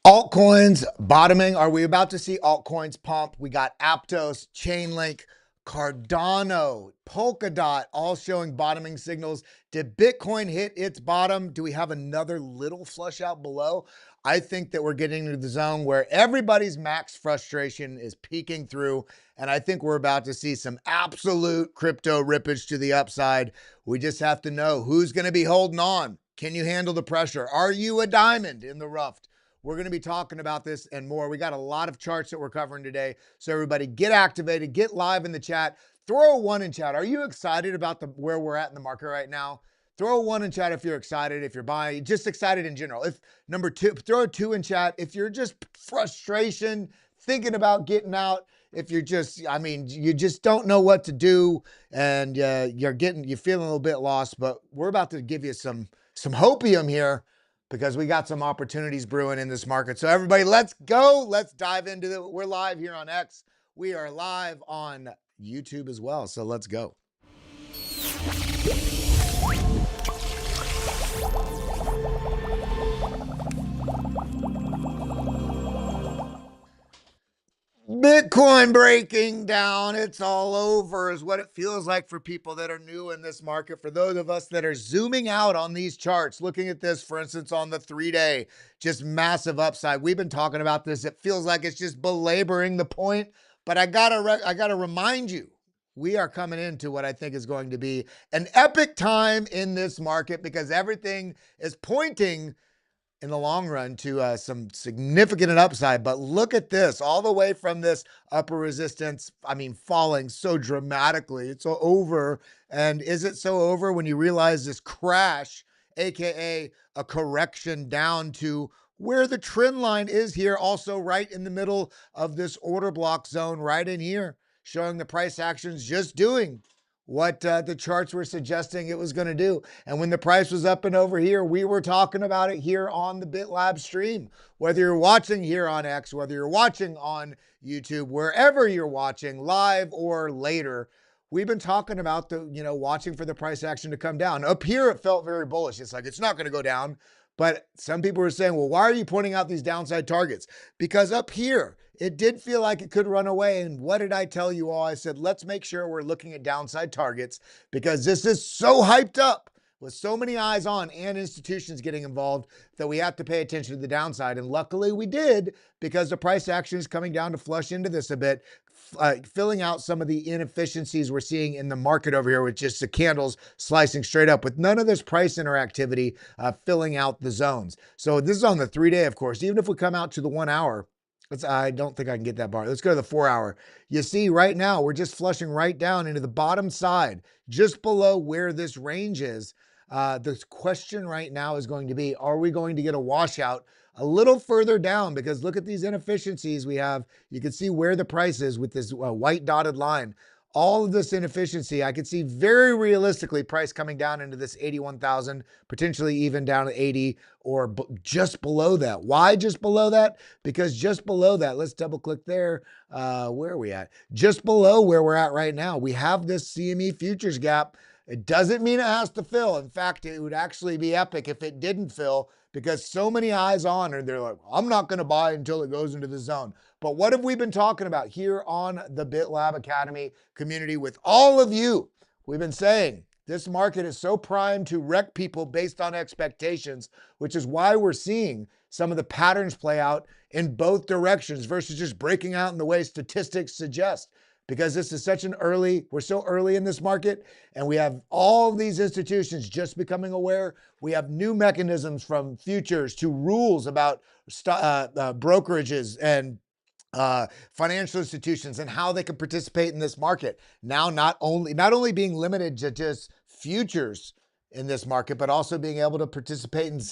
Altcoins bottoming. Are we about to see altcoins pump? We got Aptos, Chainlink, Cardano, Polkadot, all showing bottoming signals. Did Bitcoin hit its bottom? Do we have another little flush out below? I think that we're getting into the zone where everybody's max frustration is peeking through, and I think we're about to see some absolute crypto rippage to the upside. We just have to know who's going to be holding on. Can you handle the pressure? Are you a diamond in the rough? We're going to be talking about this and more. We got a lot of charts that we're covering today. So everybody get activated, get live in the chat. Throw a one in chat. Are you excited about where we're at in the market right now? Throw a one in chat if you're excited, if you're buying, just excited in general. If number two, throw a two in chat. If you're just frustration, thinking about getting out, if you're just, you just don't know what to do and you're feeling a little bit lost, but we're about to give you some hopium here, because we got some opportunities brewing in this market. So everybody, let's go. Let's dive into it. We're live here on X. We are live on YouTube as well. So let's go. Bitcoin breaking down. It's all over is what it feels like for people that are new in this market. For those of us that are zooming out on these charts, looking at this, for instance, on the 3-day, just massive upside. We've been talking about this. It feels like it's just belaboring the point, but I gotta remind you, we are coming into what I think is going to be an epic time in this market, because everything is pointing in the long run to some significant upside. But look at this, all the way from this upper resistance, falling so dramatically. It's so over. And is it so over when you realize this crash, AKA a correction down to where the trend line is here, also right in the middle of this order block zone, right in here, showing the price actions just doing what the charts were suggesting it was going to do. And when the price was up and over here, we were talking about it here on the BitLab stream. Whether you're watching here on X, whether you're watching on YouTube, wherever you're watching, live or later, we've been talking about watching for the price action to come down. Up here, it felt very bullish. It's like, it's not going to go down. But some people were saying, well, why are you pointing out these downside targets? Because up here, it did feel like it could run away. And what did I tell you all? I said, let's make sure we're looking at downside targets, because this is so hyped up with so many eyes on and institutions getting involved that we have to pay attention to the downside. And luckily we did, because the price action is coming down to flush into this a bit, filling out some of the inefficiencies we're seeing in the market over here with just the candles slicing straight up with none of this price interactivity filling out the zones. So this is on the 3-day, of course. Even if we come out to the 1 hour, I don't think I can get that bar. Let's go to the 4 hour. You see right now, we're just flushing right down into the bottom side, just below where this range is. The question right now is going to be, are we going to get a washout a little further down? Because look at these inefficiencies we have. You can see where the price is with this white dotted line. All of this inefficiency, I could see very realistically price coming down into this 81,000, potentially even down to 80 or just below that. Why just below that? Because just below that, let's double click there. Where are we at? Just below where we're at right now, we have this CME futures gap. It doesn't mean it has to fill. In fact, it would actually be epic if it didn't fill, because so many eyes on, and they're like, I'm not going to buy until it goes into the zone. But what have we been talking about here on the BitLab Academy community with all of you? We've been saying this market is so primed to wreck people based on expectations, which is why we're seeing some of the patterns play out in both directions versus just breaking out in the way statistics suggest. Because this is we're so early in this market, and we have all these institutions just becoming aware. We have new mechanisms, from futures to rules about brokerages and financial institutions and how they can participate in this market. Now, not only being limited to just futures in this market, but also being able to participate in to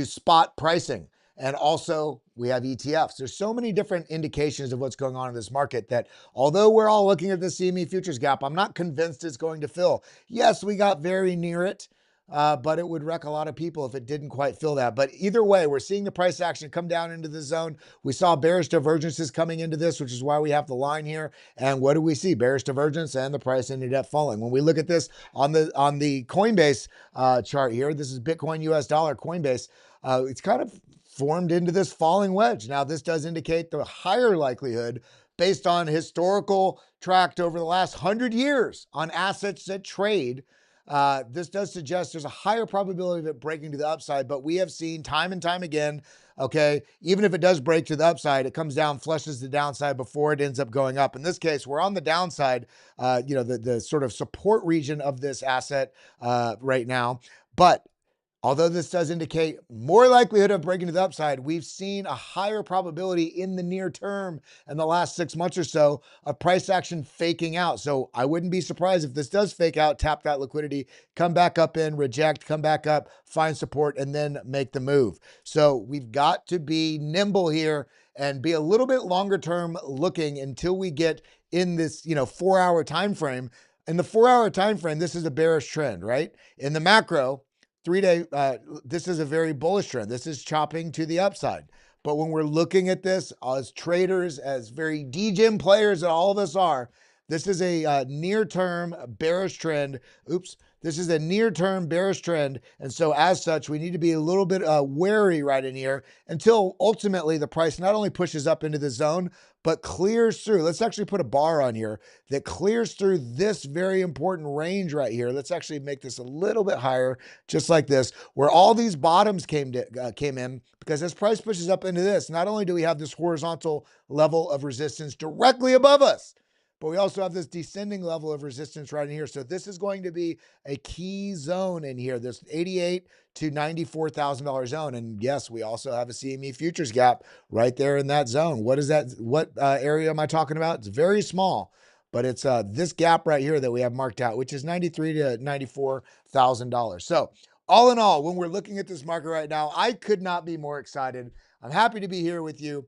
spot pricing. And also we have ETFs. There's so many different indications of what's going on in this market that, although we're all looking at the CME futures gap, I'm not convinced it's going to fill. Yes, we got very near it. but it would wreck a lot of people if it didn't quite fill that. But either way, we're seeing the price action come down into the zone. We saw bearish divergences coming into this, which is why we have the line here. And what do we see? Bearish divergence, and the price ended up falling. When we look at this on the Coinbase chart here, this is Bitcoin US dollar Coinbase. It's kind of formed into this falling wedge. Now, this does indicate the higher likelihood based on historical tracked over the last 100 years on assets that trade. This does suggest there's a higher probability of it breaking to the upside, but we have seen time and time again, okay, even if it does break to the upside, it comes down, flushes the downside before it ends up going up. In this case, we're on the downside, the sort of support region of this asset right now. But although this does indicate more likelihood of breaking to the upside, we've seen a higher probability in the near term in the last 6 months or so of price action faking out. So I wouldn't be surprised if this does fake out, tap that liquidity, come back up in, reject, come back up, find support, and then make the move. So we've got to be nimble here and be a little bit longer term looking until we get in this 4-hour time frame. In the 4-hour time frame, this is a bearish trend, right? In the macro, 3-day, this is a very bullish trend. This is chopping to the upside. But when we're looking at this as traders, as very DGM players that all of us are, this is a near-term bearish trend. Oops. This is a near-term bearish trend. And so as such, we need to be a little bit wary right in here until ultimately the price not only pushes up into the zone, but clears through. Let's actually put a bar on here that clears through this very important range right here. Let's actually make this a little bit higher, just like this, where all these bottoms came in, because as price pushes up into this, not only do we have this horizontal level of resistance directly above us, but we also have this descending level of resistance right in here. So this is going to be a key zone in here, this $88,000 to $94,000 zone. And yes, we also have a CME futures gap right there in that zone. What is that? What area am I talking about? It's very small, but it's this gap right here that we have marked out, which is $93,000 to $94,000. So all in all, when we're looking at this market right now, I could not be more excited. I'm happy to be here with you.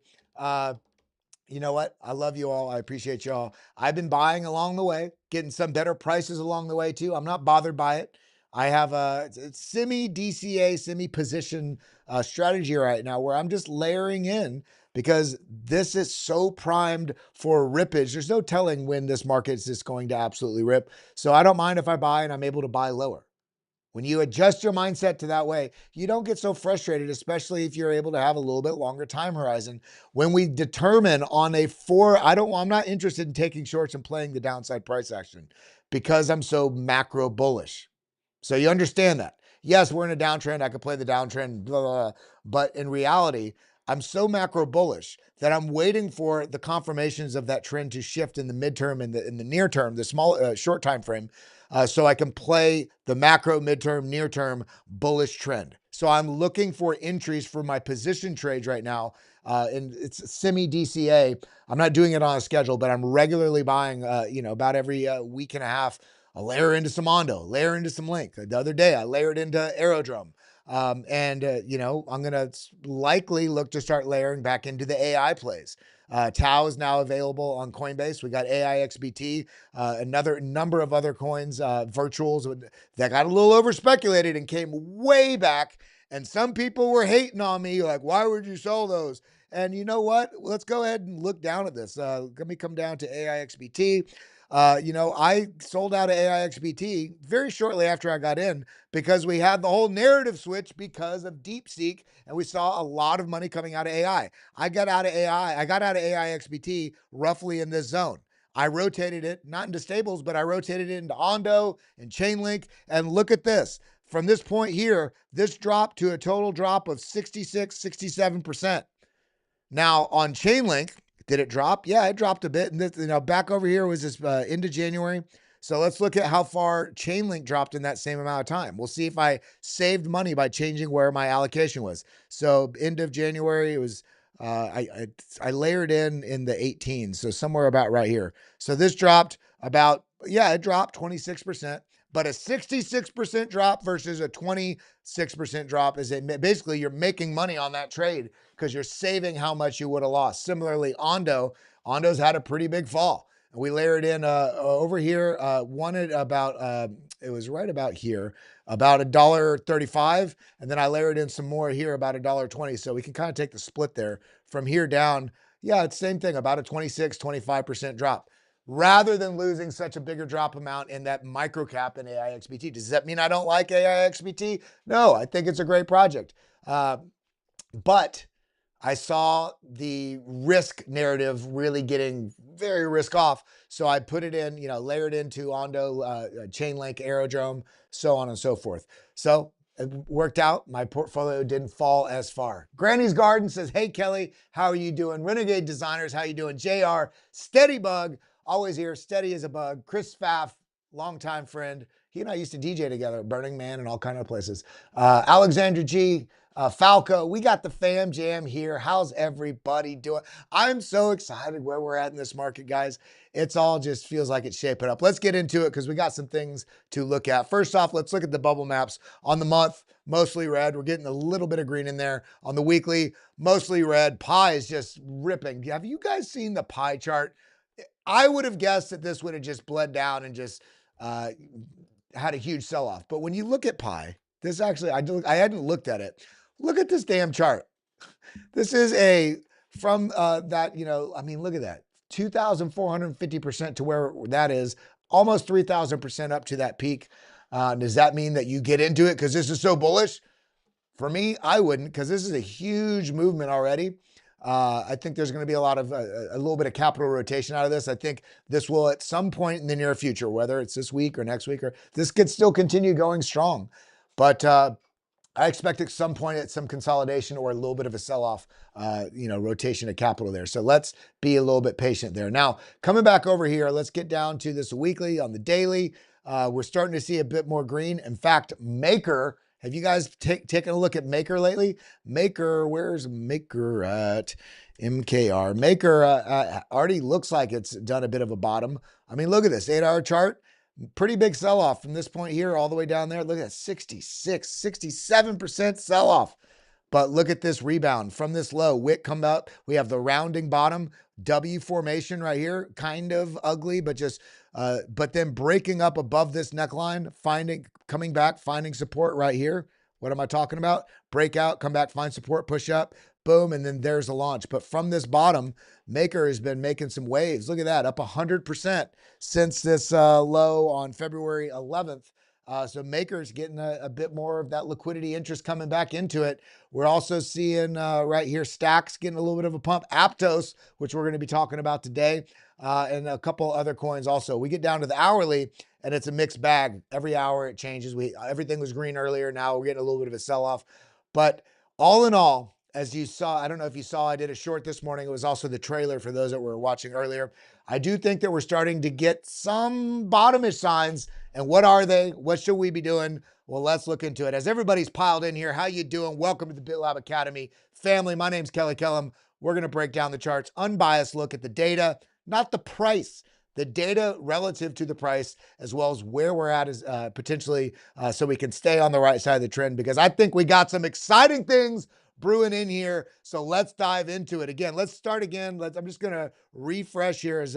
You know what? I love you all. I appreciate you all. I've been buying along the way, getting some better prices along the way too. I'm not bothered by it. I have a semi-DCA, semi-position strategy right now where I'm just layering in because this is so primed for rippage. There's no telling when this market is just going to absolutely rip. So I don't mind if I buy and I'm able to buy lower. When you adjust your mindset to that way, you don't get so frustrated, especially if you're able to have a little bit longer time horizon. When we determine on I'm not interested in taking shorts and playing the downside price action because I'm so macro bullish. So you understand that. Yes, we're in a downtrend. I could play the downtrend, blah, blah, blah. But in reality, I'm so macro bullish that I'm waiting for the confirmations of that trend to shift in the midterm and in the near term, the small short time frame, so I can play the macro, midterm, near term bullish trend. So I'm looking for entries for my position trades right now. And it's semi DCA. I'm not doing it on a schedule, but I'm regularly buying, about every week and a half. I'll layer into some ONDO, layer into some Link. The other day, I layered into Aerodrome. I'm going to likely look to start layering back into the AI plays. Tau is now available on Coinbase. We got AIXBT, another number of other coins, virtuals that got a little over speculated and came way back. And some people were hating on me, like, why would you sell those? And you know what? Let's go ahead and look down at this. Let me come down to AIXBT. I sold out of AIXBT very shortly after I got in because we had the whole narrative switch because of DeepSeek, and we saw a lot of money coming out of AI. I got out of AIXBT roughly in this zone. I rotated it, not into stables, but I rotated it into ONDO and Chainlink. And look at this. From this point here, this dropped to a total drop of 66, 67%. Now on Chainlink, did it drop? Yeah, it dropped a bit. And this, back over here was this into January. So let's look at how far Chainlink dropped in that same amount of time. We'll see if I saved money by changing where my allocation was. So end of January, it was I layered in the 18, so somewhere about right here. So this dropped it dropped 26%. But a 66% drop versus a 26% drop is basically you're making money on that trade because you're saving how much you would have lost. Similarly, ONDO's had a pretty big fall. And we layered in over here, wanted about, it was right about here, about $1.35. And then I layered in some more here, about $1.20. So we can kind of take the split there from here down. Yeah, it's the same thing, about a 25% drop. Rather than losing such a bigger drop amount in that micro cap in AIXBT. Does that mean I don't like AIXBT? No, I think it's a great project. But I saw the risk narrative really getting very risk off. So I put it in, layered into ONDO, Chainlink, Aerodrome, so on and so forth. So it worked out. My portfolio didn't fall as far. Granny's Garden says, hey, Kelly, how are you doing? Renegade Designers, how you doing? JR, Steady Bug, always here, steady as a bug. Chris Pfaff, longtime friend. He and I used to DJ together at Burning Man and all kind of places. Alexander G., Falco, we got the fam jam here. How's everybody doing? I'm so excited where we're at in this market, guys. It's all just feels like it's shaping up. Let's get into it because we got some things to look at. First off, let's look at the bubble maps. On the month, mostly red. We're getting a little bit of green in there. On the weekly, mostly red. Pi is just ripping. Have you guys seen the pie chart? I would have guessed that this would have just bled down and just had a huge sell-off. But when you look at Pi, this actually, I hadn't looked at it. Look at this damn chart. This is from that, look at that. 2,450% to where that is, almost 3,000% up to that peak. Does that mean that you get into it because this is so bullish? For me, I wouldn't, because this is a huge movement already. I think there's going to be a little bit of capital rotation out of this. I think this will at some point in the near future, whether it's this week or next week, or this could still continue going strong. But I expect at some point at some consolidation or a little bit of a sell-off, rotation of capital there. So let's be a little bit patient there. Now, coming back over here, let's get down to this weekly. On the daily, we're starting to see a bit more green. In fact, Maker, have you guys taken a look at Maker lately? Maker, where's Maker at? MKR. Maker already looks like it's done a bit of a bottom. I mean, look at this 8-hour chart. Pretty big sell-off from this point here all the way down there. Look at that 66, 67% sell-off. But look at this rebound from this low. Wick come up. We have the rounding bottom, W formation right here. Kind of ugly, but just, but then breaking up above this neckline, coming back, finding support right here. What am I talking about? Breakout, come back, find support, push up, boom, and then there's a launch. But from this bottom, Maker has been making some waves. Look at that, up 100% since this low on February 11th. So Maker's getting a bit more of that liquidity interest coming back into it. We're also seeing right here, Stacks getting a little bit of a pump. Aptos, which we're going to be talking about today, and a couple other coins also. We get down to the hourly, and it's a mixed bag. Every hour it changes. Everything was green earlier. Now we're getting a little bit of a sell-off. But all in all, as you saw, I don't know if you saw, I did a short this morning. It was also the trailer for those that were watching earlier. I do think that we're starting to get some bottomish signs. And what are they? What should we be doing? Well, let's look into it. As everybody's piled in here, how you doing? Welcome to the BitLab Academy family. My name's Kelly Kellum. We're going to break down the charts, unbiased look at the data, not the price. The data relative to the price, as well as where we're at is potentially so we can stay on the right side of the trend, because I think we got some exciting things brewing in here. So let's dive into it. Again, let's start again. I'm just going to refresh here as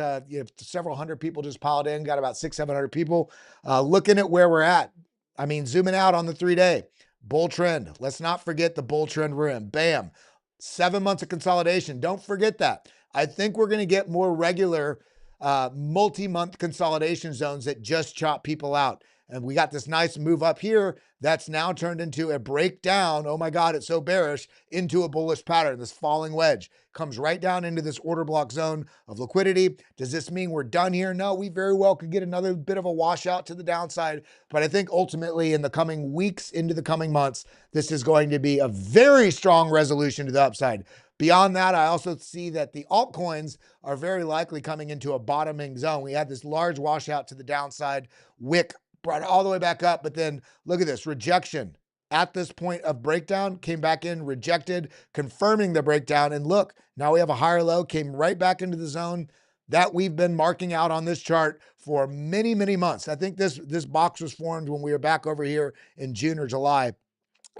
several hundred people just piled in, got about 600-700 people looking at where we're at. I mean, zooming out on the 3-day bull trend. Let's not forget the bull trend we're in. Bam. 7 months of consolidation. Don't forget that. I think we're going to get more regular multi-month consolidation zones that just chop people out. And we got this nice move up here that's now turned into a breakdown. Oh my God, it's so bearish, into a bullish pattern. This falling wedge comes right down into this order block zone of liquidity. Does this mean we're done here? No, we very well could get another bit of a washout to the downside. But I think ultimately in the coming weeks, into the coming months, this is going to be a very strong resolution to the upside. Beyond that, I also see that the altcoins are very likely coming into a bottoming zone. We had this large washout to the downside. Wick brought it all the way back up, but then look at this rejection at this point of breakdown, came back in, rejected, confirming the breakdown. And look, now we have a higher low, came right back into the zone that we've been marking out on this chart for many, many months. I think this box was formed when we were back over here in June or July.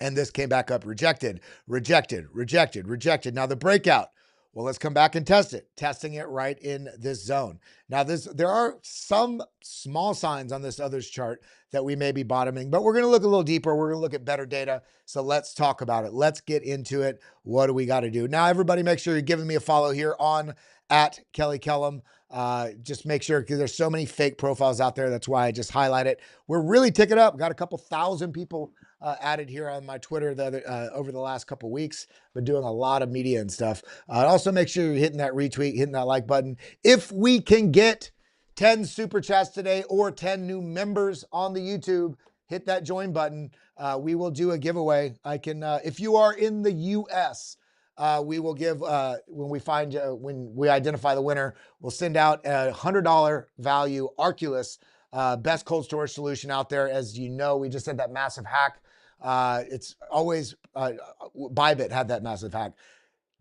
And this came back up, rejected, rejected, rejected, rejected. Now the breakout. Well, let's come back and test it, testing it right in this zone. Now, there are some small signs on this others chart that we may be bottoming, but we're going to look a little deeper. We're going to look at better data. So let's talk about it. Let's get into it. What do we got to do? Now, everybody, make sure you're giving me a follow here on at Kelly Kellum. Just make sure, because there's so many fake profiles out there. That's why I just highlight it. We're really ticking up. Got a couple thousand people added here on my Twitter over the last couple weeks. Been doing a lot of media and stuff. Also, make sure you're hitting that retweet, hitting that like button. If we can get 10 super chats today or 10 new members on the YouTube, hit that join button. We will do a giveaway. If you are in the US, we will give, when we identify the winner, we'll send out a $100 value Arculus, best cold storage solution out there. As you know, we just had that massive hack. It's always, Bybit had that massive hack.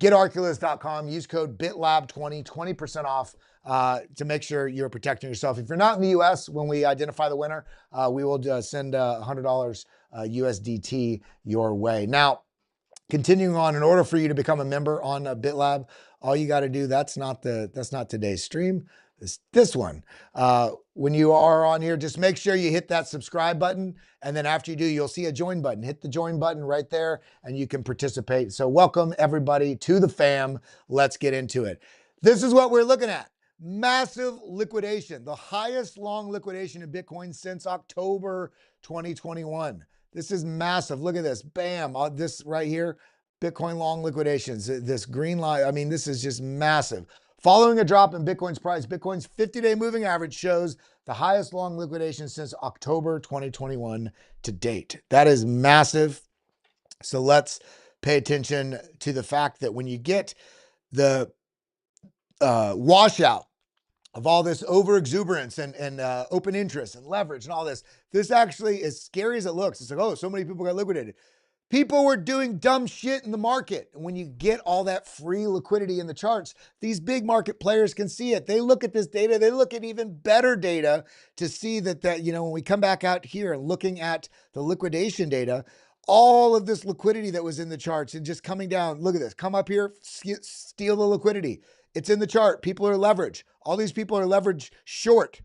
GetArculus.com, use code BitLab20, 20% off to make sure you're protecting yourself. If you're not in the US, when we identify the winner, we will send $100 USDT your way. Now, continuing on, in order for you to become a member on BitLab, all you got to do, that's not today's stream. This one. When you are on here, just make sure you hit that subscribe button. And then after you do, you'll see a join button. Hit the join button right there and you can participate. So welcome everybody to the fam. Let's get into it. This is what we're looking at. Massive liquidation, the highest long liquidation in Bitcoin since October 2021. This is massive. Look at this. Bam. This right here, Bitcoin long liquidations. This green line, I mean, this is just massive. Following a drop in Bitcoin's price, Bitcoin's 50-day moving average shows the highest long liquidation since October 2021 to date. That is massive. So let's pay attention to the fact that when you get the washout of all this over exuberance and open interest and leverage and all this, this actually, as scary as it looks, it's like, oh, so many people got liquidated. People were doing dumb shit in the market. And when you get all that free liquidity in the charts, these big market players can see it. They look at this data. They look at even better data to see that, when we come back out here and looking at the liquidation data, all of this liquidity that was in the charts and just coming down. Look at this. Come up here, steal the liquidity. It's in the chart. People are leveraged. All these people are leveraged short.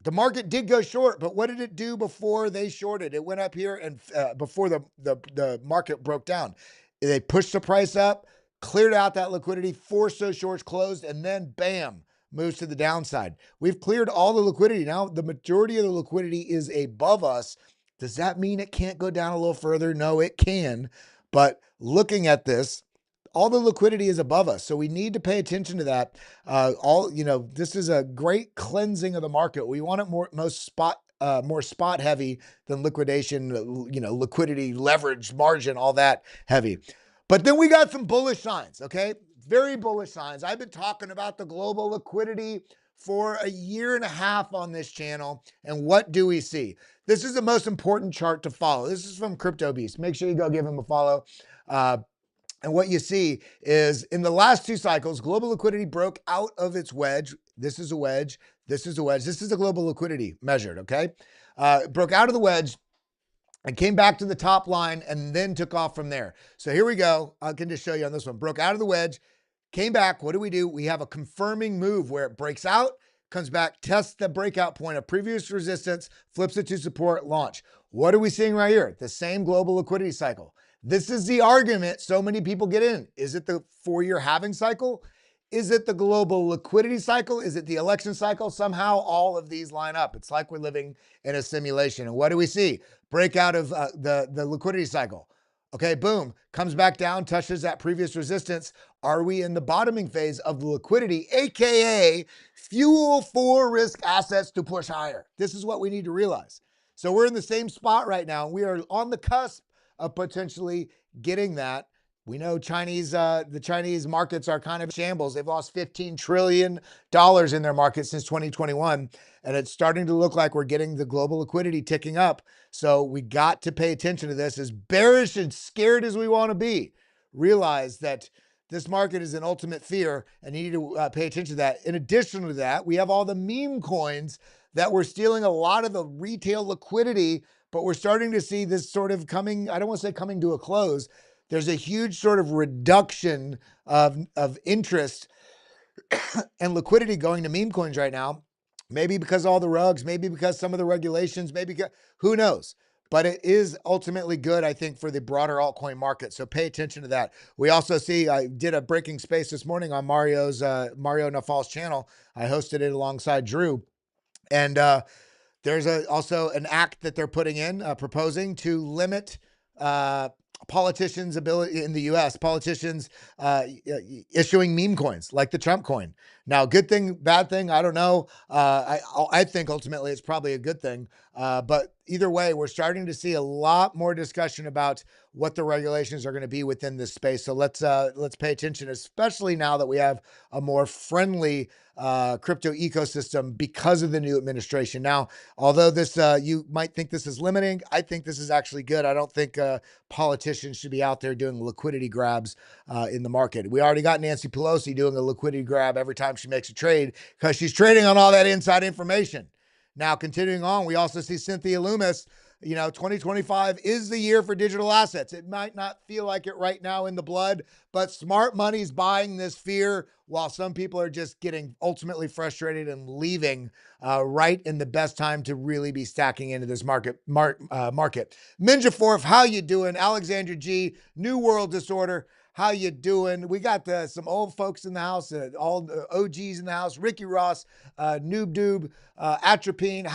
The market did go short, but what did it do before they shorted? It went up here and before the market broke down. They pushed the price up, cleared out that liquidity, forced those shorts closed, and then bam, moves to the downside. We've cleared all the liquidity. Now the majority of the liquidity is above us. Does that mean it can't go down a little further? No, it can. But looking at this, all the liquidity is above us. So we need to pay attention to that. This is a great cleansing of the market. We want it more spot heavy than liquidation, liquidity, leverage, margin, all that heavy. But then we got some bullish signs, okay? Very bullish signs. I've been talking about the global liquidity for a year and a half on this channel. And what do we see? This is the most important chart to follow. This is from Crypto Beast. Make sure you go give him a follow. And what you see is in the last two cycles, global liquidity broke out of its wedge. This is a wedge. This is a wedge. This is the global liquidity measured, okay? Broke out of the wedge and came back to the top line and then took off from there. So here we go. I can just show you on this one. Broke out of the wedge, came back. What do? We have a confirming move where it breaks out, comes back, tests the breakout point of previous resistance, flips it to support, launch. What are we seeing right here? The same global liquidity cycle. This is the argument so many people get in. Is it the 4-year halving cycle? Is it the global liquidity cycle? Is it the election cycle? Somehow all of these line up. It's like we're living in a simulation. And what do we see? Breakout of the liquidity cycle. Okay, boom, comes back down, touches that previous resistance. Are we in the bottoming phase of the liquidity, AKA fuel for risk assets to push higher? This is what we need to realize. So we're in the same spot right now. We are on the cusp of potentially getting that. We know the Chinese markets are kind of shambles. They've lost $15 trillion in their market since 2021. And it's starting to look like we're getting the global liquidity ticking up. So we got to pay attention to this. As bearish and scared as we want to be, realize that this market is in ultimate fear and you need to pay attention to that. In addition to that, we have all the meme coins that were stealing a lot of the retail liquidity, but we're starting to see this sort of coming, I don't want to say coming to a close. there's a huge sort of reduction of interest and liquidity going to meme coins right now. Maybe because all the rugs, maybe because some of the regulations, maybe who knows? But it is ultimately good, I think, for the broader altcoin market. So pay attention to that. We also see, I did a breaking space this morning on Mario Nafal's channel. I hosted it alongside Drew. And there's also an act that they're putting in, proposing to limit politicians' ability in the U.S., politicians issuing meme coins like the Trump coin. Now, good thing, bad thing, I don't know. I think ultimately it's probably a good thing. But either way, we're starting to see a lot more discussion about what the regulations are going to be within this space. So let's pay attention, especially now that we have a more friendly crypto ecosystem because of the new administration. Now, although this you might think this is limiting, I think this is actually good. I don't think politicians should be out there doing liquidity grabs in the market. We already got Nancy Pelosi doing a liquidity grab every time she makes a trade because she's trading on all that inside information. Now, continuing on, we also see Cynthia Loomis. 2025 is the year for digital assets. It might not feel like it right now in the blood, but smart money's buying this fear while some people are just getting ultimately frustrated and leaving right in the best time to really be stacking into this market. Ninja Forf, how you doing? Alexandra G, New World Disorder, how you doing? We got some old folks in the house, all the OGs in the house. Ricky Ross, Noob Doob, Atropine.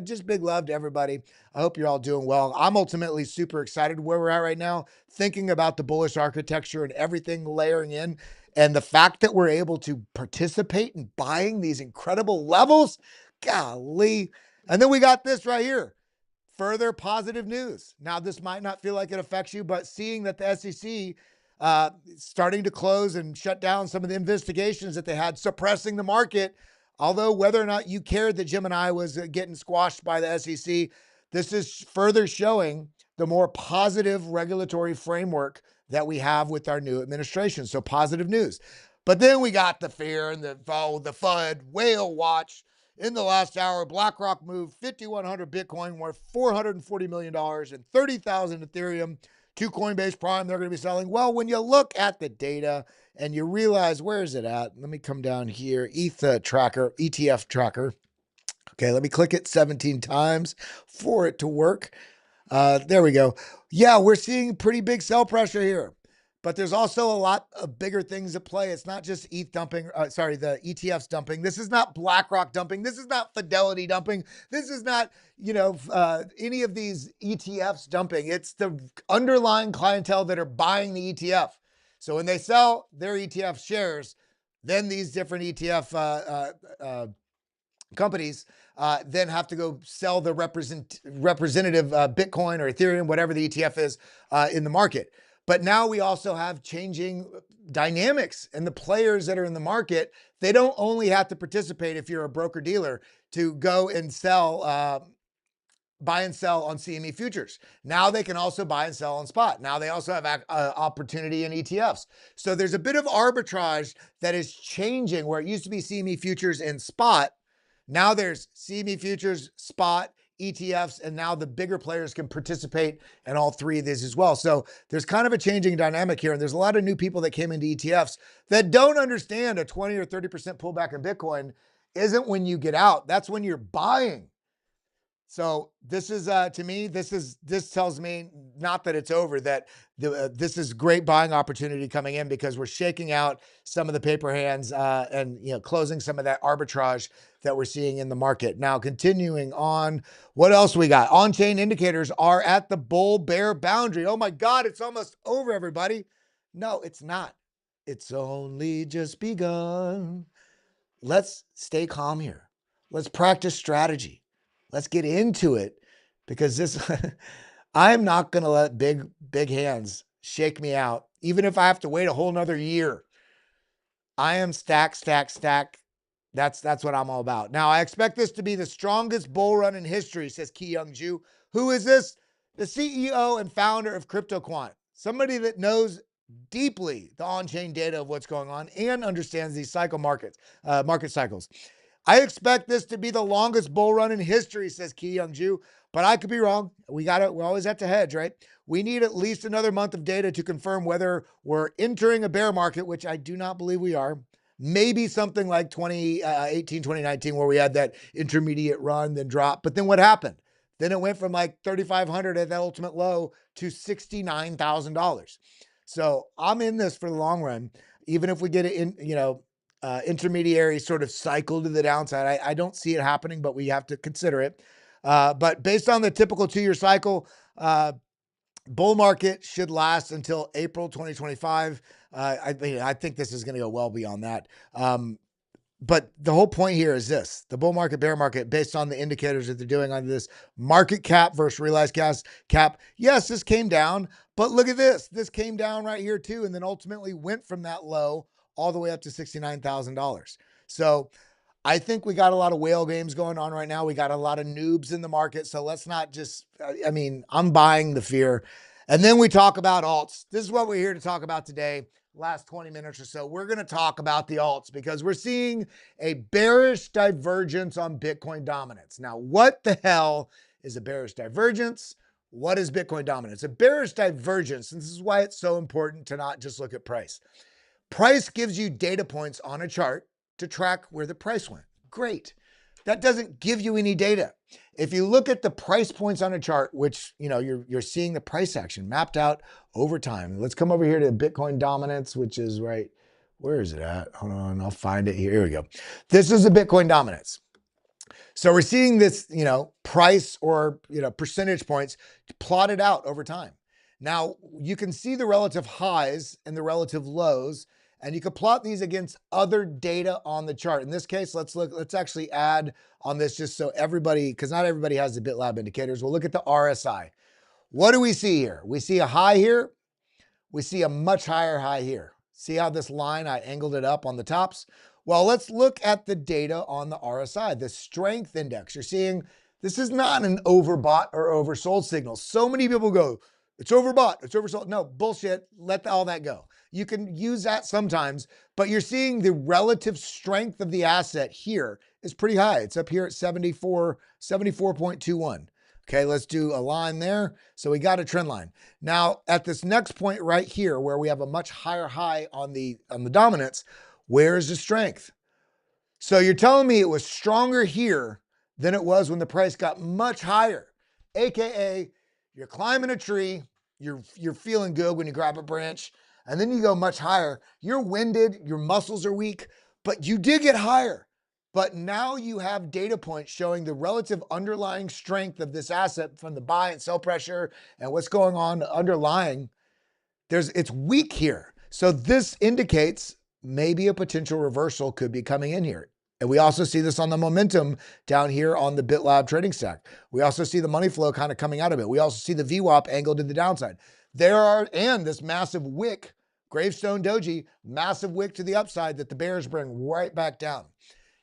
Just big love to everybody. I hope you're all doing well. I'm ultimately super excited where we're at right now, thinking about the bullish architecture and everything layering in. And the fact that we're able to participate in buying these incredible levels, golly. And then we got this right here. Further positive news. Now, this might not feel like it affects you, but seeing that the SEC starting to close and shut down some of the investigations that they had, suppressing the market, although whether or not you cared that Gemini was getting squashed by the SEC, this is further showing the more positive regulatory framework that we have with our new administration. So positive news. But then we got the fear and the FUD, whale watch. In the last hour, BlackRock moved 5,100 Bitcoin worth $440 million and 30,000 Ethereum to Coinbase Prime. They're going to be selling. Well, when you look at the data and you realize, where is it at? Let me come down here. ETF Tracker. Okay, let me click it 17 times for it to work. There we go. Yeah, we're seeing pretty big sell pressure here. But there's also a lot of bigger things at play. It's not just the ETFs dumping. This is not BlackRock dumping. This is not Fidelity dumping. This is not, any of these ETFs dumping. It's the underlying clientele that are buying the ETF. So when they sell their ETF shares, then these different ETF companies then have to go sell the representative Bitcoin or Ethereum, whatever the ETF is in the market. But now we also have changing dynamics, and the players that are in the market, they don't only have to participate if you're a broker dealer to go and sell, buy and sell on CME futures. Now they can also buy and sell on spot. Now they also have opportunity in ETFs. So there's a bit of arbitrage that is changing where it used to be CME futures and spot. Now there's CME futures, spot, ETFs, and now the bigger players can participate in all three of these as well. So there's kind of a changing dynamic here. And there's a lot of new people that came into ETFs that don't understand a 20 or 30% pullback in Bitcoin isn't when you get out. That's when you're buying. So this is, to me, this tells me not that it's over, that this is great buying opportunity coming in because we're shaking out some of the paper hands and closing some of that arbitrage that we're seeing in the market. Now, continuing on, what else we got? On-chain indicators are at the bull-bear boundary. Oh my God, it's almost over, everybody. No, it's not. It's only just begun. Let's stay calm here. Let's practice strategy. Let's get into it because I'm not going to let big hands shake me out. Even if I have to wait a whole nother year, I am stack. That's what I'm all about. Now, I expect this to be the strongest bull run in history, says Ki Young Ju. Who is this? The CEO and founder of CryptoQuant, somebody that knows deeply the on-chain data of what's going on and understands these market cycles. I expect this to be the longest bull run in history, says Ki Young Ju, but I could be wrong. We always have to hedge, right? We need at least another month of data to confirm whether we're entering a bear market, which I do not believe we are. Maybe something like 2018, 2019, where we had that intermediate run, then drop. But then what happened? Then it went from like 3,500 at that ultimate low to $69,000. So I'm in this for the long run, even if we get it in, intermediary sort of cycle to the downside. I don't see it happening, but we have to consider it. But based on the typical 2-year cycle, bull market should last until April 2025. I think this is going to go well beyond that. But the whole point here is this: the bull market, bear market, based on the indicators that they're doing on this market cap versus realized cap. Yes, this came down, but look at this. This came down right here too, and then ultimately went from that low all the way up to $69,000. So I think we got a lot of whale games going on right now. We got a lot of noobs in the market. So let's not just, I'm buying the fear. And then we talk about alts. This is what we're here to talk about today. Last 20 minutes or so, we're going to talk about the alts because we're seeing a bearish divergence on Bitcoin dominance. Now, what the hell is a bearish divergence? What is Bitcoin dominance? A bearish divergence, and this is why it's so important to not just look at price. Price gives you data points on a chart to track where the price went. Great. That doesn't give you any data. If you look at the price points on a chart, which, you're seeing the price action mapped out over time. Let's come over here to Bitcoin dominance, which is right. Where is it at? Hold on. I'll find it here. Here we go. This is the Bitcoin dominance. So we're seeing this, price or, percentage points plotted out over time. Now you can see the relative highs and the relative lows, and you can plot these against other data on the chart. In this case, let's actually add on this just so everybody, because not everybody has the BitLab indicators. We'll look at the RSI. What do we see here? We see a high here. We see a much higher high here. See how this line, I angled it up on the tops? Well, let's look at the data on the RSI, the strength index. You're seeing this is not an overbought or oversold signal. So many people go, it's overbought, it's oversold. No, bullshit. Let all that go. You can use that sometimes, but you're seeing the relative strength of the asset here is pretty high. It's up here at 74.21. Okay, let's do a line there. So we got a trend line. Now at this next point right here, where we have a much higher high on the dominance, where is the strength? So you're telling me it was stronger here than it was when the price got much higher, AKA you're climbing a tree, you're feeling good when you grab a branch, and then you go much higher. You're winded, your muscles are weak, but you did get higher. But now you have data points showing the relative underlying strength of this asset from the buy and sell pressure and what's going on underlying. It's weak here. So this indicates maybe a potential reversal could be coming in here. And we also see this on the momentum down here on the BitLab trading stack. We also see the money flow kind of coming out of it. We also see the VWAP angled to the downside. And this massive wick, gravestone doji, massive wick to the upside that the bears bring right back down.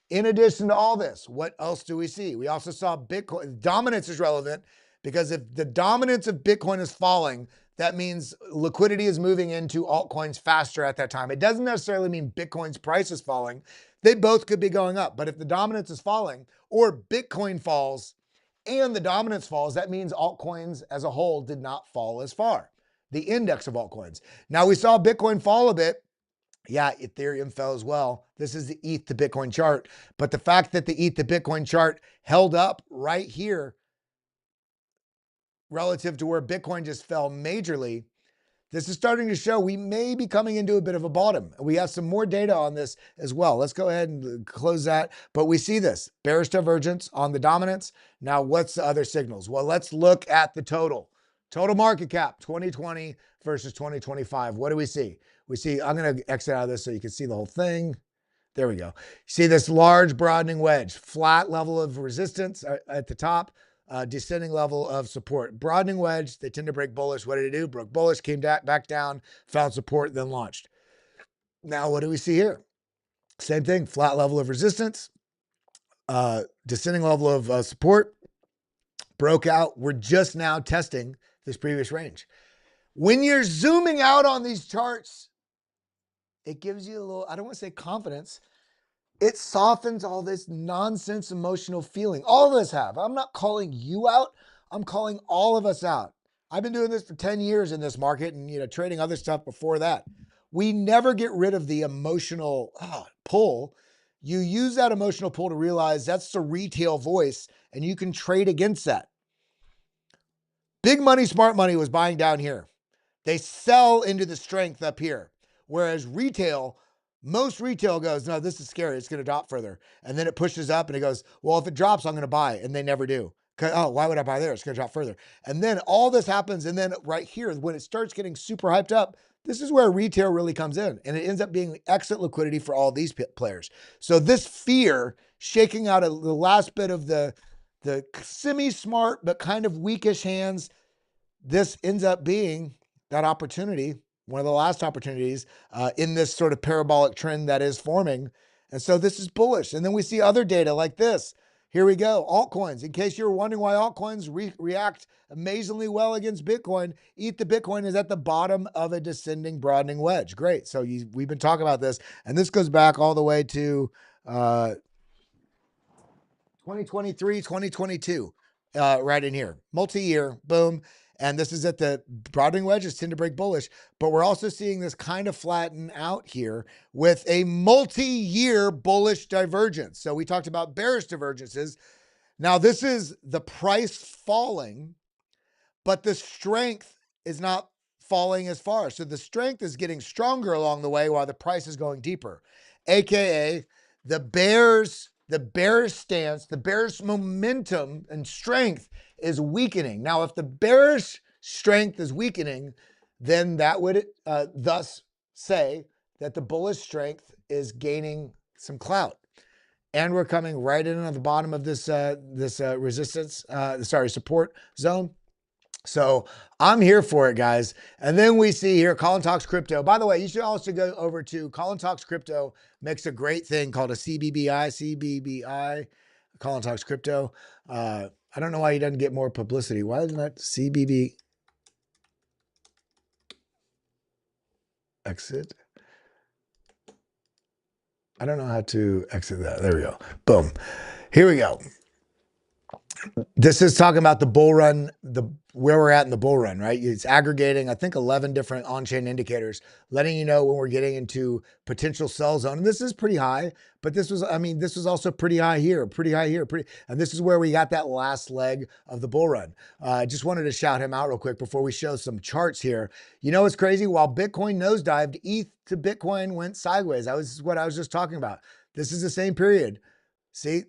In addition to all this, what else do we see? We also saw Bitcoin. Dominance is relevant because if the dominance of Bitcoin is falling, that means liquidity is moving into altcoins faster at that time. It doesn't necessarily mean Bitcoin's price is falling. They both could be going up. But if the dominance is falling or Bitcoin falls and the dominance falls, that means altcoins as a whole did not fall as far. The index of altcoins. Now we saw Bitcoin fall a bit. Yeah, Ethereum fell as well. This is the ETH to Bitcoin chart. But the fact that the ETH to Bitcoin chart held up right here relative to where Bitcoin just fell majorly, this is starting to show we may be coming into a bit of a bottom. We have some more data on this as well. Let's go ahead and close that. But we see this bearish divergence on the dominance. Now, what's the other signals? Well, let's look at the total market cap, 2020 versus 2025. What do we see? We see, I'm going to exit out of this so you can see the whole thing. There we go. See this large broadening wedge, flat level of resistance at the top, descending level of support. Broadening wedge, they tend to break bullish. What did it do? Broke bullish, came back down, found support, then launched. Now, what do we see here? Same thing, flat level of resistance, descending level of support, broke out. We're just now testing this previous range. When you're zooming out on these charts, it gives you a little, I don't want to say confidence, It softens all this nonsense emotional feeling. All of us have. I'm not calling you out. I'm calling all of us out. I've been doing this for 10 years in this market and, trading other stuff before that. We never get rid of the emotional pull. You use that emotional pull to realize that's the retail voice and you can trade against that. Big money, smart money was buying down here. They sell into the strength up here. Whereas most retail goes, no, this is scary. It's going to drop further. And then it pushes up and it goes, well, if it drops, I'm going to buy. And they never do. Oh, why would I buy there? It's going to drop further. And then all this happens. And then right here, when it starts getting super hyped up, this is where retail really comes in. And it ends up being exit liquidity for all these players. So this fear shaking out the last bit of the semi-smart but kind of weakish hands, this ends up being that opportunity, one of the last opportunities in this sort of parabolic trend that is forming. And so this is bullish. And then we see other data like this. Here we go. Altcoins. In case you're wondering why altcoins react amazingly well against Bitcoin, ETH to Bitcoin is at the bottom of a descending broadening wedge. Great. So we've been talking about this. And this goes back all the way to 2023, 2022, right in here. Multi-year, boom. And this is at the broadening wedges tend to break bullish, but we're also seeing this kind of flatten out here with a multi-year bullish divergence. So we talked about bearish divergences. Now this is the price falling, but the strength is not falling as far. So the strength is getting stronger along the way while the price is going deeper, AKA the bearish stance, the bearish momentum and strength is weakening. Now, if the bearish strength is weakening, then that would thus say that the bullish strength is gaining some clout. And we're coming right in on the bottom of this support zone. So I'm here for it, guys. And then we see here, Colin Talks Crypto. By the way, you should also go over to Colin Talks Crypto, makes a great thing called a CBBI, Colin Talks Crypto. I don't know why he doesn't get more publicity. Why isn't that CBB exit? I don't know how to exit that. There we go. Boom. Here we go. This is talking about the bull run, where we're at in the bull run, right? It's aggregating, I think, 11 different on-chain indicators, letting you know when we're getting into potential sell zone. And this is pretty high, but this was also pretty high here, and this is where we got that last leg of the bull run. I just wanted to shout him out real quick before we show some charts here. You know, it's crazy. While Bitcoin nosedived, ETH to Bitcoin went sideways. That was what I was just talking about. This is the same period. See?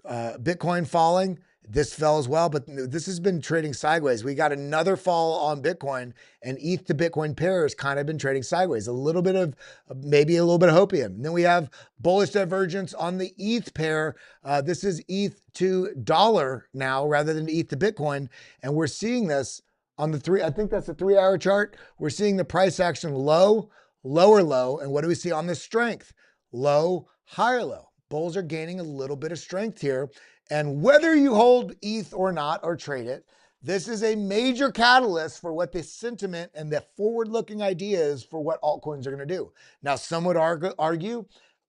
Bitcoin falling, this fell as well, but this has been trading sideways. We got another fall on Bitcoin, and ETH to Bitcoin pair has kind of been trading sideways. Maybe a little bit of hopium. And then we have bullish divergence on the ETH pair. This is ETH to dollar now rather than ETH to Bitcoin. And we're seeing this on I think that's a 3-hour chart. We're seeing the price action low, lower low. And what do we see on this strength? Low, higher low. Bulls are gaining a little bit of strength here. And whether you hold ETH or not, or trade it, this is a major catalyst for what the sentiment and the forward-looking idea is for what altcoins are going to do. Now, some would argue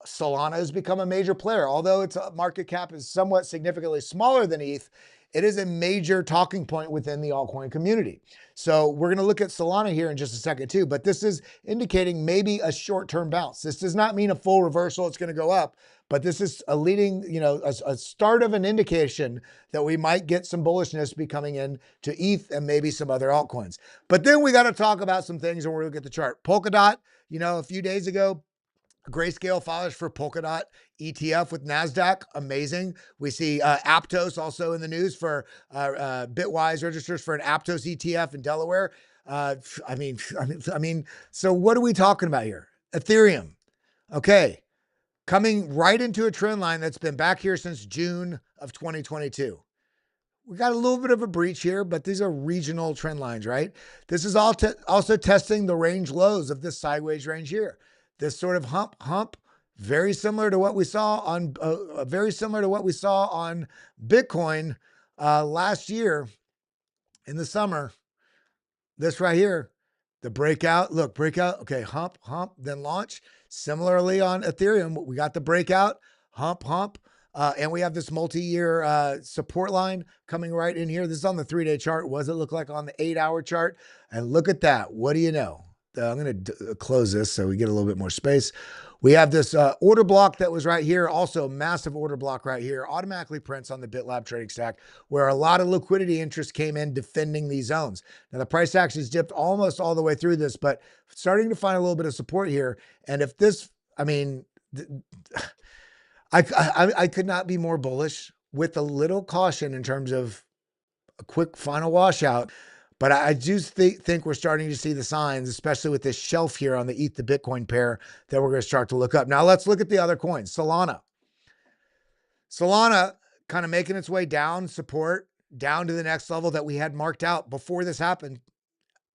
Solana has become a major player. Although its market cap is somewhat significantly smaller than ETH, it is a major talking point within the altcoin community. So we're going to look at Solana here in just a second too, but this is indicating maybe a short-term bounce. This does not mean a full reversal. It's going to go up, but this is a leading, a start of an indication that we might get some bullishness be coming in to ETH and maybe some other altcoins. But then we got to talk about some things when we look at the chart. Polkadot, a few days ago, Grayscale filers for Polkadot ETF with NASDAQ. Amazing. We see Aptos also in the news for Bitwise registers for an Aptos ETF in Delaware. So what are we talking about here? Ethereum. Okay. Coming right into a trend line that's been back here since June of 2022. We got a little bit of a breach here, but these are regional trend lines, right? This is also testing the range lows of this sideways range here. This sort of hump, very similar to what we saw on Bitcoin last year in the summer. This right here, the breakout. Look, breakout. Okay, hump, then launch. Similarly on Ethereum, we got the breakout, hump, and we have this multi-year support line coming right in here. This is on the 3-day chart. What does it look like on the 8-hour chart? And look at that. What do you know? I'm going to close this so we get a little bit more space. We have this order block that was right here. Also, massive order block right here. Automatically prints on the BitLab trading stack, where a lot of liquidity interest came in defending these zones. Now, the price action has dipped almost all the way through this, but starting to find a little bit of support here. And if this, I mean, I could not be more bullish, with a little caution in terms of a quick final washout. But I do think we're starting to see the signs, especially with this shelf here on the ETH to Bitcoin pair, that we're going to start to look up. Now let's look at the other coins. Solana kind of making its way down, support down to the next level that we had marked out before this happened.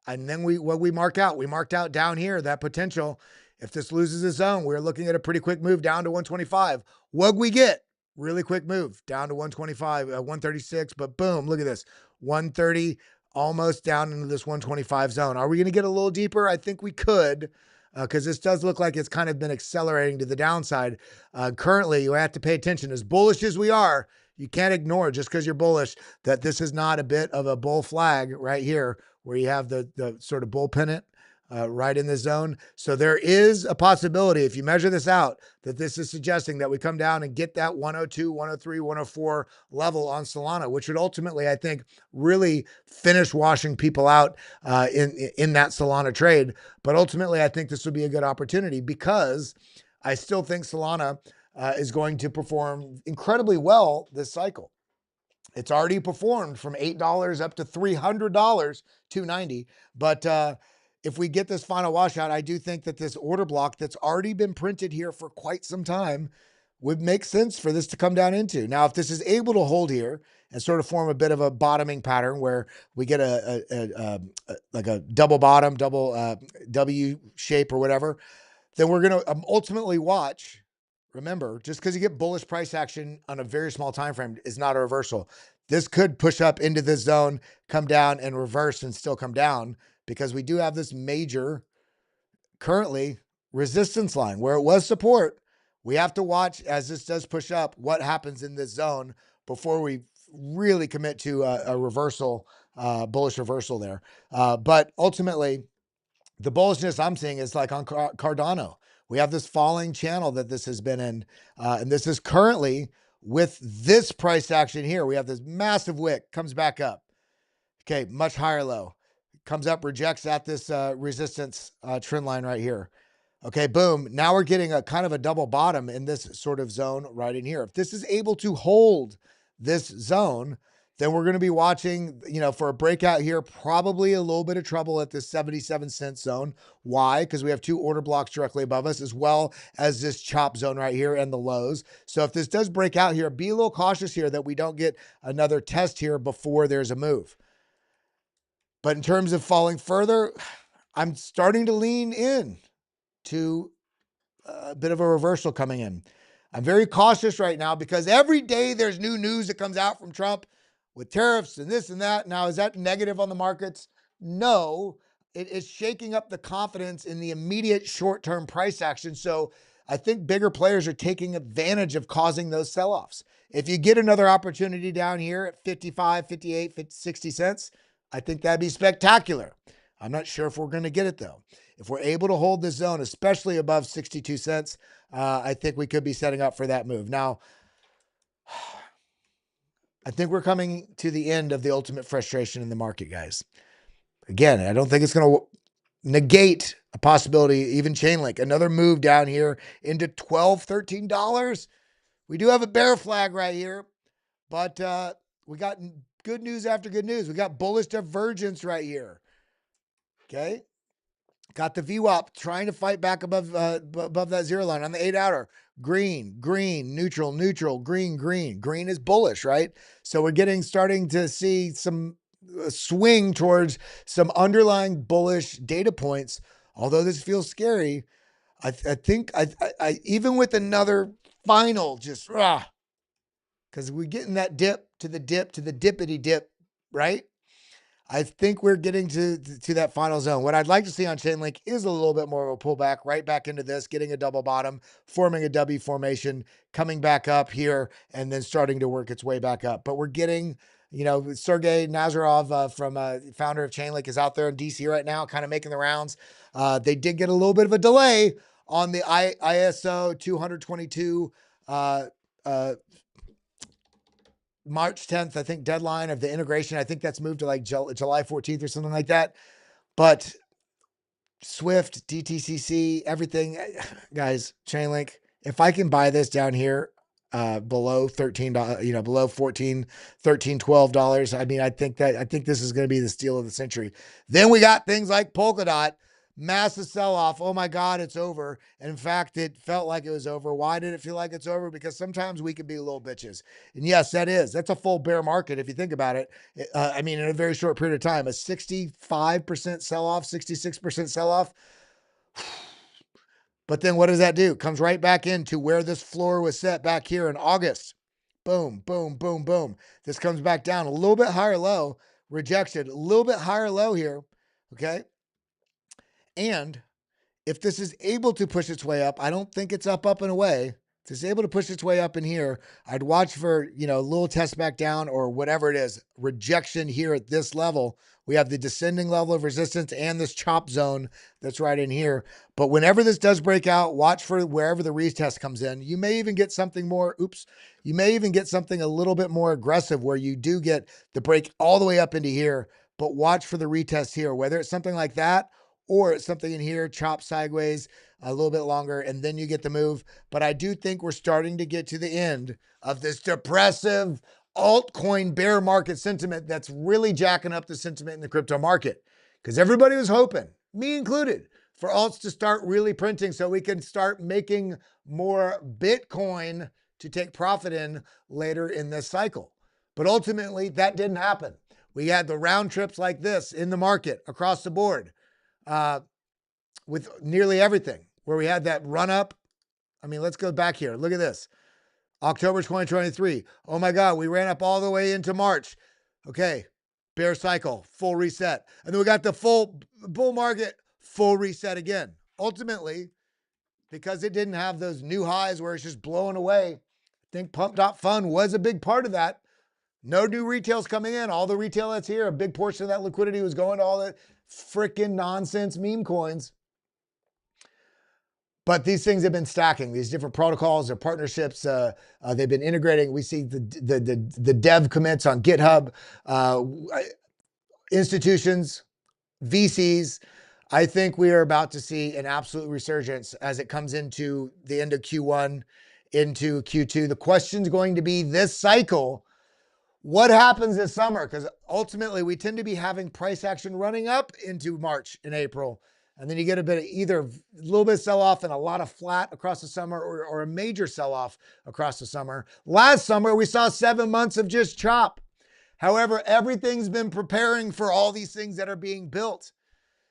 And then we marked out down here, that potential. If this loses its zone, we're looking at a pretty quick move down to 125. What we get? Really quick move down to 125, 136, but boom, look at this. 130, almost down into this 125 zone. Are we going to get a little deeper? I think we could, because this does look like it's kind of been accelerating to the downside. Currently, you have to pay attention. As bullish as we are, you can't ignore, just because you're bullish, that this is not a bit of a bull flag right here, where you have the sort of bull pennant right in the zone. So there is a possibility, if you measure this out, that this is suggesting that we come down and get that 102, 103, 104 level on Solana, which would ultimately, I think, really finish washing people out in that Solana trade. But ultimately, I think this would be a good opportunity, because I still think Solana is going to perform incredibly well this cycle. It's already performed from $8 up to $300, $290. But if we get this final washout, I do think that this order block that's already been printed here for quite some time would make sense for this to come down into. Now, if this is able to hold here and sort of form a bit of a bottoming pattern where we get like a double bottom, double W shape or whatever, then we're going to ultimately watch. Remember, just because you get bullish price action on a very small time frame is not a reversal. This could push up into this zone, come down and reverse and still come down, because we do have this major currently resistance line where it was support. We have to watch, as this does push up, what happens in this zone before we really commit to a reversal, bullish reversal there. But ultimately, the bullishness I'm seeing is like on Cardano. We have this falling channel that this has been in, and this is currently with this price action here. We have this massive wick, comes back up. Okay, much higher low. Comes up, rejects at this resistance trend line right here. Okay, boom. Now we're getting a kind of a double bottom in this sort of zone right in here. If this is able to hold this zone, then we're going to be watching, for a breakout here, probably a little bit of trouble at this 77-cent zone. Why? Because we have two order blocks directly above us, as well as this chop zone right here and the lows. So if this does break out here, be a little cautious here that we don't get another test here before there's a move. But in terms of falling further, I'm starting to lean in to a bit of a reversal coming in. I'm very cautious right now, because every day there's new news that comes out from Trump with tariffs and this and that. Now, is that negative on the markets? No, it is shaking up the confidence in the immediate short-term price action. So I think bigger players are taking advantage of causing those sell-offs. If you get another opportunity down here at 55, 58, 50, 60 cents, I think that'd be spectacular. I'm not sure if we're going to get it, though. If we're able to hold this zone, especially above 62 cents, I think we could be setting up for that move. Now, I think we're coming to the end of the ultimate frustration in the market, guys. Again, I don't think it's going to negate a possibility, even Chainlink, another move down here into $12, $13. We do have a bear flag right here, but we got good news after good news. We got bullish divergence right here. Okay. Got the VWAP trying to fight back above that zero line on the 8-hour. Green, neutral, green. Green is bullish, right? So we're starting to see some swing towards some underlying bullish data points. Although this feels scary, I think I even with another final because we're getting that dip to the dippity dip, right? I think we're getting to that final zone. What I'd like to see on Chainlink is a little bit more of a pullback right back into this, getting a double bottom, forming a W formation, coming back up here, and then starting to work its way back up. But we're getting, Sergey Nazarov from founder of Chainlink is out there in DC right now, kind of making the rounds. They did get a little bit of a delay on the ISO 222 March 10th, I think, deadline of the integration. I think that's moved to like July 14th or something like that. But Swift, DTCC, everything, guys, Chainlink, if I can buy this down here below $13, below $14, $13, $12, I mean, I think this is going to be the steal of the century. Then we got things like Polkadot, massive sell-off. Oh my God, it's over. And in fact, it felt like it was over. Why did it feel like it's over? Because sometimes we can be little bitches. And yes, that's a full bear market if you think about it. I mean, in a very short period of time, a 65% sell-off, 66% sell-off. But then what does that do? Comes right back into where this floor was set back here in August. Boom, boom, boom, boom. This comes back down a little bit higher low, rejection, a little bit higher low here. Okay. And if this is able to push its way up, I don't think it's up and away. If it's able to push its way up in here, I'd watch for, a little test back down or whatever it is, rejection here at this level. We have the descending level of resistance and this chop zone that's right in here. But whenever this does break out, watch for wherever the retest comes in. You may even get something more, you may even get something a little bit more aggressive where you do get the break all the way up into here, but watch for the retest here, whether it's something like that or it's something in here, chop sideways a little bit longer, and then you get the move. But I do think we're starting to get to the end of this depressive altcoin bear market sentiment that's really jacking up the sentiment in the crypto market. Because everybody was hoping, me included, for alts to start really printing so we can start making more Bitcoin to take profit in later in this cycle. But ultimately, that didn't happen. We had the round trips like this in the market across the board. With nearly everything, where we had that run up. I mean, let's go back here. Look at this. October 2023. Oh my God, we ran up all the way into March. Okay, bear cycle, full reset. And then we got the full bull market, full reset again. Ultimately, because it didn't have those new highs where it's just blowing away, I think Pump.Fun was a big part of that. No new retail's coming in. All the retail that's here, a big portion of that liquidity was going to all the freaking nonsense meme coins. But these things have been stacking. These different protocols or partnerships, they've been integrating. We see the dev commits on GitHub, institutions, VCs. I think we are about to see an absolute resurgence as it comes into the end of Q1, into Q2. The question's going to be this cycle, what happens this summer? Because ultimately we tend to be having price action running up into March and April. And then you get a bit of either a little bit of sell-off and a lot of flat across the summer or a major sell-off across the summer. Last summer, we saw 7 months of just chop. However, everything's been preparing for all these things that are being built.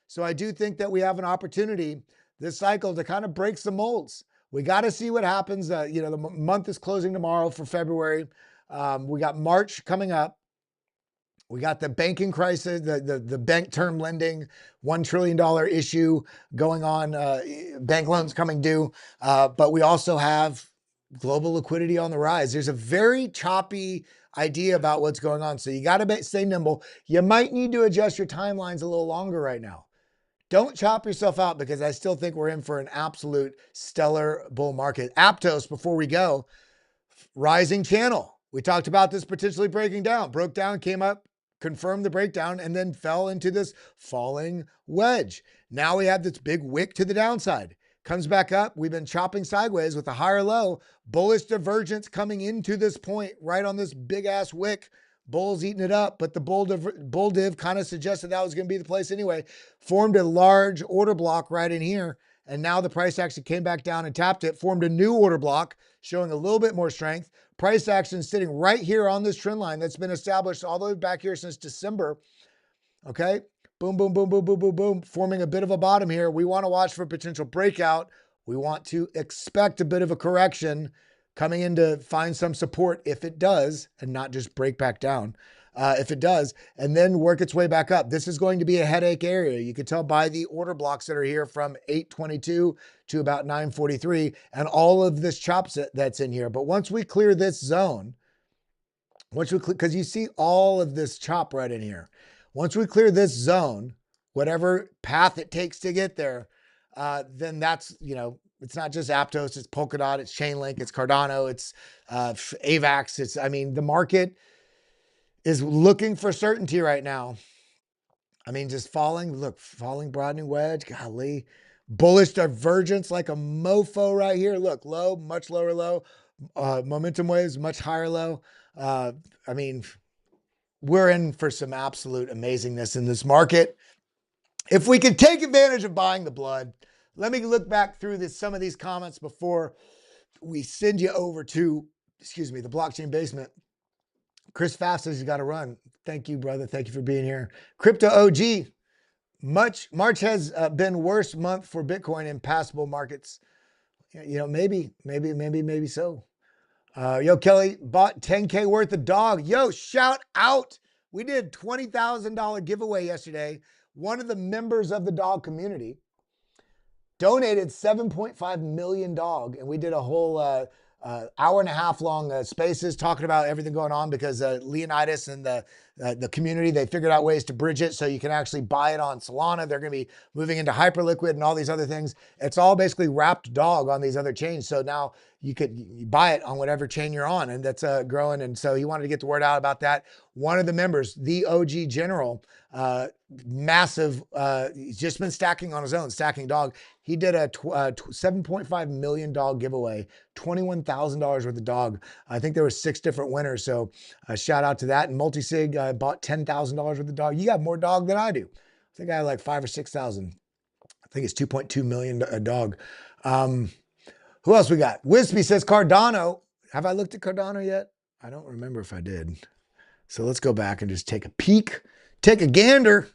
So I do think that we have an opportunity this cycle to kind of break some molds. We got to see what happens. The month is closing tomorrow for February. We got March coming up. We got the banking crisis, the bank term lending, $1 trillion issue going on, bank loans coming due. But we also have global liquidity on the rise. There's a very choppy idea about what's going on. So you got to stay nimble. You might need to adjust your timelines a little longer right now. Don't chop yourself out because I still think we're in for an absolute stellar bull market. Aptos, before we go, rising channel. We talked about this potentially breaking down, broke down, came up, confirmed the breakdown, and then fell into this falling wedge. Now we have this big wick to the downside. Comes back up. We've been chopping sideways with a higher low. Bullish divergence coming into this point right on this big ass wick. Bulls eating it up, but the bull div kind of suggested that was going to be the place anyway. Formed a large order block right in here. And now the price actually came back down and tapped it, formed a new order block, showing a little bit more strength. Price action sitting right here on this trend line that's been established all the way back here since December. Okay. Boom, boom, boom, boom, boom, boom, boom. Forming a bit of a bottom here. We want to watch for potential breakout. We want to expect a bit of a correction coming in to find some support if it does and not just break back down. if it does, and then work its way back up. This is going to be a headache area. You can tell by the order blocks that are here from 822 to about 943 and all of this chop that's in here. But once we clear this zone, because you see all of this chop right in here. Once we clear this zone, whatever path it takes to get there, then that's, it's not just Aptos, it's Polkadot, it's Chainlink, it's Cardano, it's AVAX. I mean, the market is looking for certainty right now. I mean, just falling broadening wedge, golly. Bullish divergence like a mofo right here. Look, low, much lower low. Momentum waves, much higher low. I mean, we're in for some absolute amazingness in this market. If we can take advantage of buying the blood, let me look back through some of these comments before we send you over to, the blockchain basement. Chris Fast says he's got to run. Thank you, brother. Thank you for being here. Crypto OG. March has been worst month for Bitcoin in past bull markets. Maybe so. Yo, Kelly bought 10K worth of dog. Yo, shout out. We did $20,000 giveaway yesterday. One of the members of the dog community donated 7.5 million dog, and we did a whole hour and a half long spaces talking about everything going on because Leonidas and the community, they figured out ways to bridge it so you can actually buy it on Solana. They're going to be moving into Hyperliquid and all these other things. It's all basically wrapped dog on these other chains. So now you could buy it on whatever chain you're on, and that's growing. And so he wanted to get the word out about that. One of the members, the OG General, massive, he's just been stacking on his own, stacking dog. He did a $7.5 million dog giveaway, $21,000 worth of dog. I think there were 6 different winners. So shout out to that. And Multisig bought $10,000 worth of dog. You got more dog than I do. I think I have like 5,000 or 6,000. I think it's 2.2 million a dog. Who else we got? Wispy says Cardano. Have I looked at Cardano yet? I don't remember if I did. So let's go back and just take a peek. Take a gander.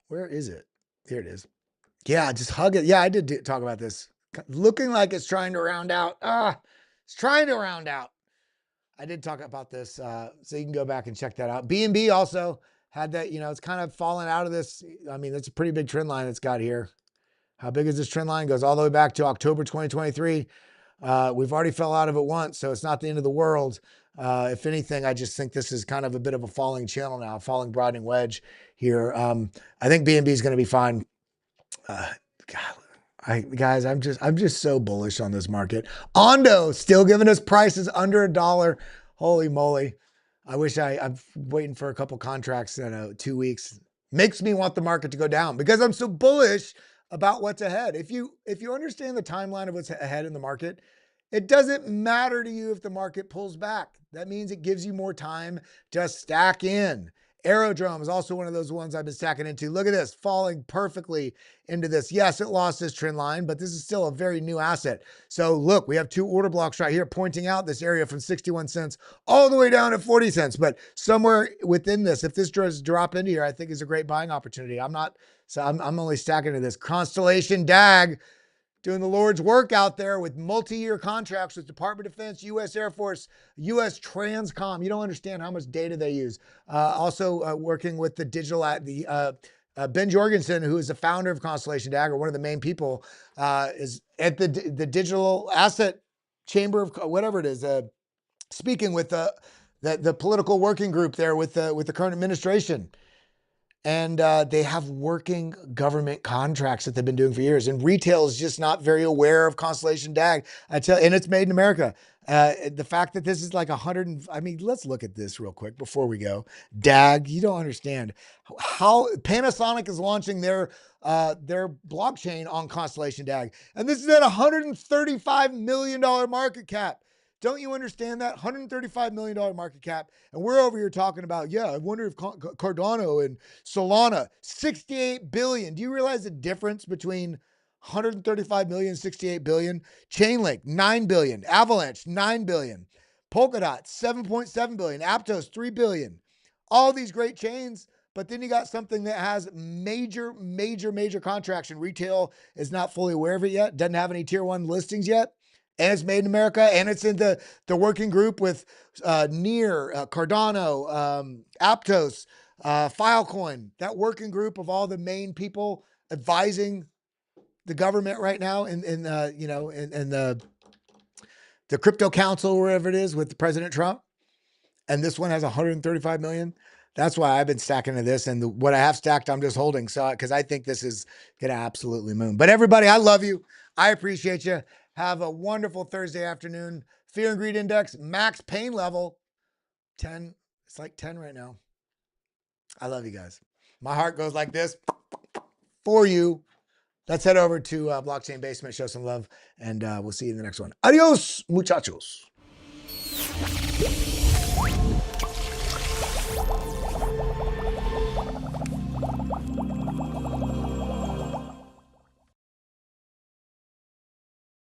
Where is it? Here it is. Yeah, just hug it. Yeah, I did talk about this. Looking like it's trying to round out. It's trying to round out. I did talk about this, so you can go back and check that out. BNB also had that, it's kind of fallen out of this. I mean, it's a pretty big trend line it's got here. How big is this trend line? It goes all the way back to October 2023. We've already fell out of it once, so it's not the end of the world. If anything, I just think this is kind of a bit of a falling channel now, falling broadening wedge here. I think BNB is going to be fine. Guys, I'm just so bullish on this market. ONDO still giving us prices under $1. Holy moly. I wish I'm waiting for a couple contracts in 2 weeks. Makes me want the market to go down because I'm so bullish about what's ahead. If you understand the timeline of what's ahead in the market, it doesn't matter to you if the market pulls back. That means it gives you more time to stack in. Aerodrome is also one of those ones I've been stacking into. Look at this, falling perfectly into this. Yes, it lost this trend line, but this is still a very new asset. So look, we have 2 order blocks right here pointing out this area from 61 cents all the way down to 40 cents. But somewhere within this, if this does drop into here, I think is a great buying opportunity. I'm only stacking to this. Constellation DAG, doing the Lord's work out there with multi-year contracts with Department of Defense, U.S. Air Force, U.S. Transcom. You don't understand how much data they use. Also working with the digital, Ben Jorgensen, who is the founder of Constellation DAG, or one of the main people, is at the digital asset chamber of whatever it is, speaking with the political working group there with the current administration. And they have working government contracts that they've been doing for years. And retail is just not very aware of Constellation DAG. And it's made in America. The fact that this is like let's look at this real quick before we go. DAG, you don't understand how Panasonic is launching their blockchain on Constellation DAG. And this is at $135 million market cap. Don't you understand that? $135 million market cap. And we're over here talking about, I wonder if Cardano and Solana, $68 billion. Do you realize the difference between 135 million, 68 billion? Chainlink, 9 billion. Avalanche, 9 billion. Polkadot, 7.7 billion. Aptos, 3 billion. All these great chains, but then you got something that has major contracts, and retail is not fully aware of it yet, doesn't have any tier 1 listings yet. and it's made in America, and it's in the working group with Cardano, Aptos, Filecoin, that working group of all the main people advising the government right now in the crypto council, wherever it is, with President Trump. And this one has 135 million. That's why I've been stacking to this, and what I have stacked, I'm just holding. So, because I think this is gonna absolutely moon. But everybody, I love you. I appreciate you. Have a wonderful Thursday afternoon. Fear and greed index, max pain level, 10. It's like 10 right now. I love you guys. My heart goes like this for you. Let's head over to Blockchain Basement, show some love, and we'll see you in the next one. Adios, muchachos.